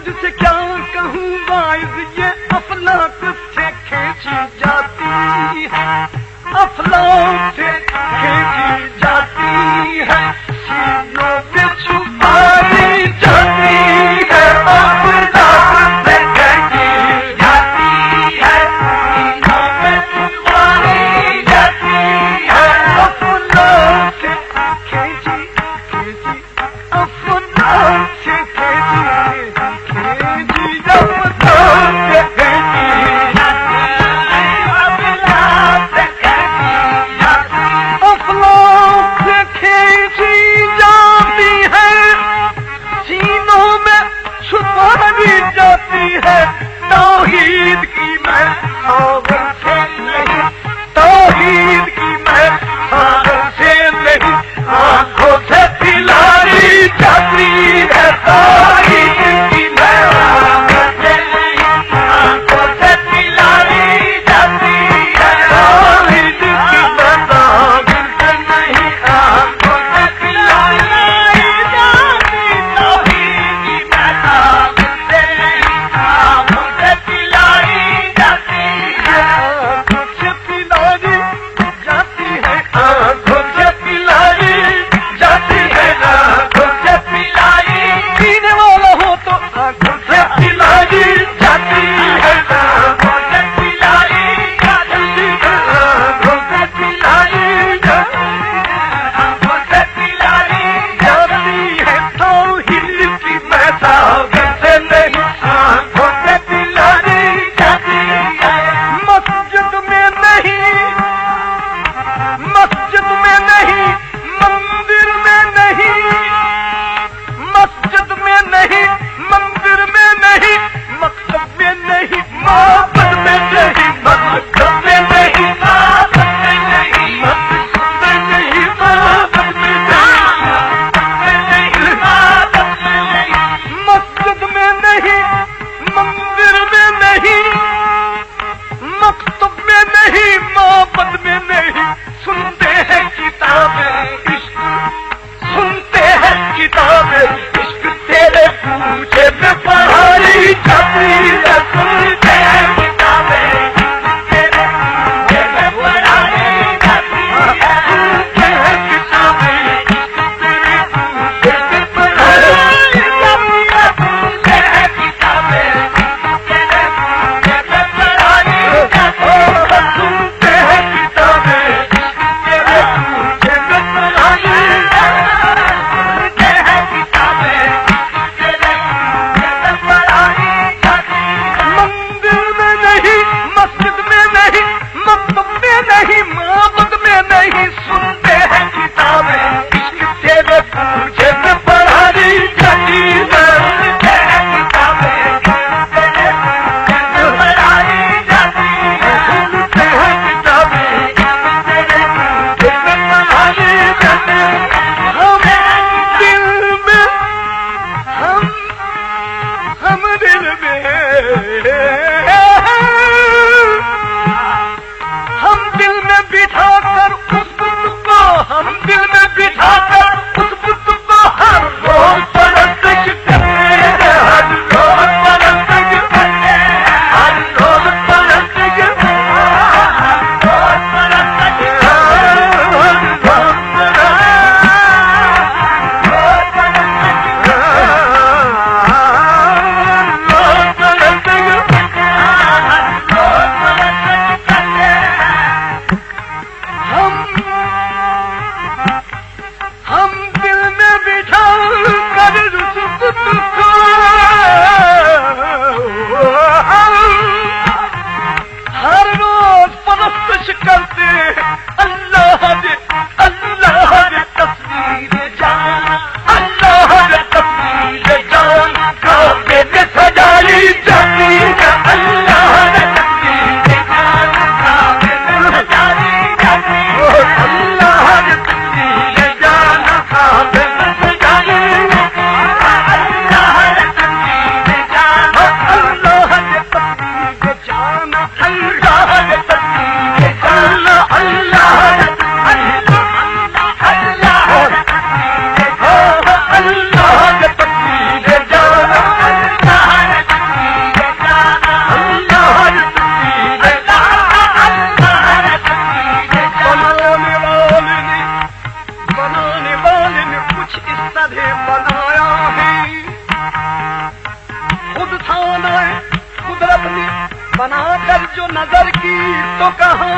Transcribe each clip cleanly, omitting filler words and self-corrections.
तुझसे क्या कहूँ वाइज ये अफलाक से खींची जाती है, अफलाक से खींची जाती है, सीनों में छुपाई जाती है, अफलाक से खींची जाती है, सीनों में छुपाई जाती है, अफलाक से खींची खींची अफलाक से तौहीद की मैं सागर से नहीं, तौहीद की मैं सागर से नहीं, आंखों से पिलाई जाती है, तौहीद की मैं सागर से नहीं, आंखों से पिलाई जाती है, तौहीद की मैं सागर से नहीं, आंखों से पिलाई जाती, तौहीद की मैं सागर से नहीं, आंखों से पिलाई जाती है, आंखों से पिलाई जाती है, आंखों से पिलाई जाती है, आंखों से पिलाई पीने वाला हो तो आंखों से पिलाई जाती है, आंखों से पिलाई जाती है, आंखों से पिलाई जाती है, आंखों से पिलाई जाती है, तौहीद की मैं सागर से नहीं, आंखों से पिलाई जाती है, मस्जिद में नहीं, मस्जिद में नहीं, मंदिर में नहीं, मस्जिद में नहीं, मंदिर में नहीं, मकसद में नहीं, माबद में नहीं, मकसद में नहीं, माबद में नहीं, मकसद में नहीं, माबद में नहीं, माबद में नहीं, मस्जिद में नहीं, मंदिर में नहीं, मकतब में नहीं, माबद में नहीं, सुनते हैं किताबें इश्क, सुनते हैं किताबें इश्क, तेरे पूछे में पढ़ाई जाती है, सुनते हैं किताबें तेरे पूछे में पढ़ाई जाती है, सुनते हैं किताबें इश्क, तेरे पूछे में पढ़ाई जाती है, सुनते हैं किताबें जो नजर की तो कहा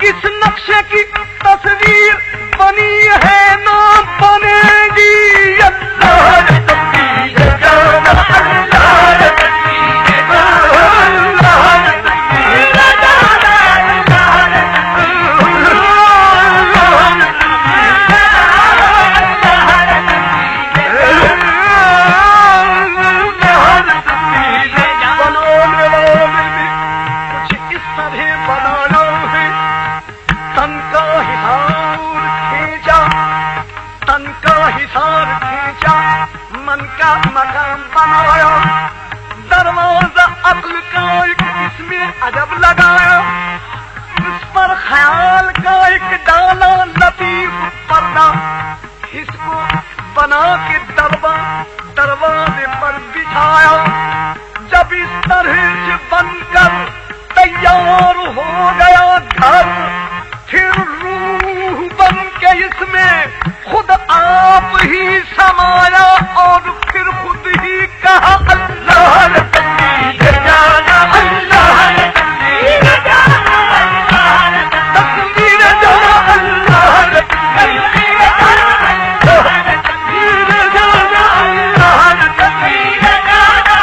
किस नक्शे की तस्वीर बनी है ना बनेगी। अल्लाह ने तस्वीर जाना, अल्लाह ने तस्वीर जाना, अल्लाह ने तस्वीर जाना, अल्लाह ने बनाने वाले भी कुछ इस तरह बनाना है। तन का हिसार खींचा, मन का मकान बनाया, दरवाजा अक्ल का एक इसमें अजब लगाया, उस पर ख्याल का एक डाला लतीफ पर्दा, इसको बना के दरवाजे पर बिछाया। जब इस तरह से बनकर तैयार हो गया घर, फिर रूह बन के इसमें खुद आप ही समाया और फिर खुद ही कहा अल्लाह ने तस्वीर जाना, अल्लाह ने तस्वीर जाना, अल्लाह ने तस्वीर जाना, अल्लाह ने तस्वीर जाना, अल्लाह ने तस्वीर जाना, अल्लाह ने तस्वीर जाना,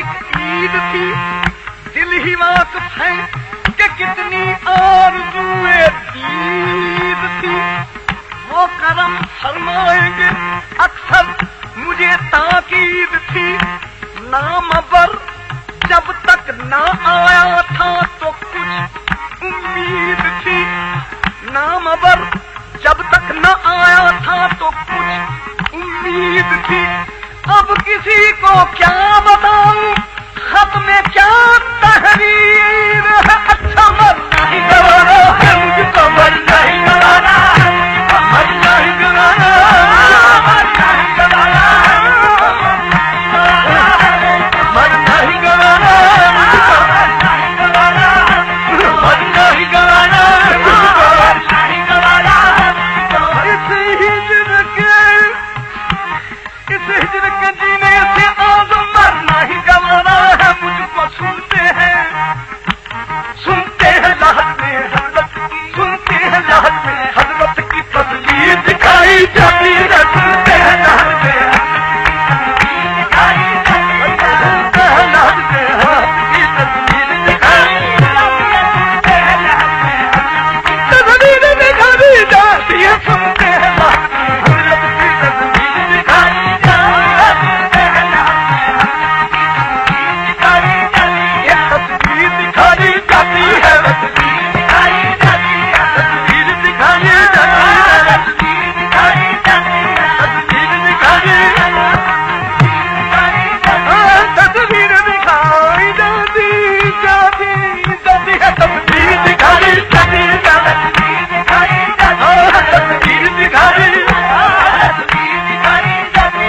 एक ईद थी, दिल ही वाकिफ है कि कितनी आरज़ूए दीद थी। वो करम फरमाएंगे अक्सर मुझे ताकीद थी, नाम अबर जब तक ना आया था तो कुछ उम्मीद थी, नाम अबर जब तक न आया था तो कुछ उम्मीद थी। अब किसी को क्या बताऊं खत में क्या तहरीर है, अच्छा मरना ही गवाना है मुझको, मरना ही गवाना है, मरना ही गवाना है, मरना ही गवाना है, मरना ही गवाना है मुझको, मरना ही गवाना है, मरना ही गवाना है मुझको, मरना ही गवाना है। इस हिजर के जीने से आज मरना ही गवाना है मुझको। सुनते हैं लहर में हजरत, सुनते हैं लहर में हजरत की तस्वीर दिखाई जाती है, सुनते हैं लहर में दिखाई जाती है, सुनते हैं लहर में हजरत की तस्वीर दिखाई जाती है, तस्वीर दिखाई जाती है, सुनते हैं लहर में हजरत की तस्वीर दिखाई जाती है, तस्वीर दिखाई जाती है, तस्वीर दिखाई जाती है, तस्वीर दिखाई जाती है, तस्वीर दिखाई जाती है, तस्वीर दिखाई तस्वीर दिखाई जाती है, तस्वीर दिखाई जाती है, तस्वीर दिखाई तस्वीर दिखाई जाती है।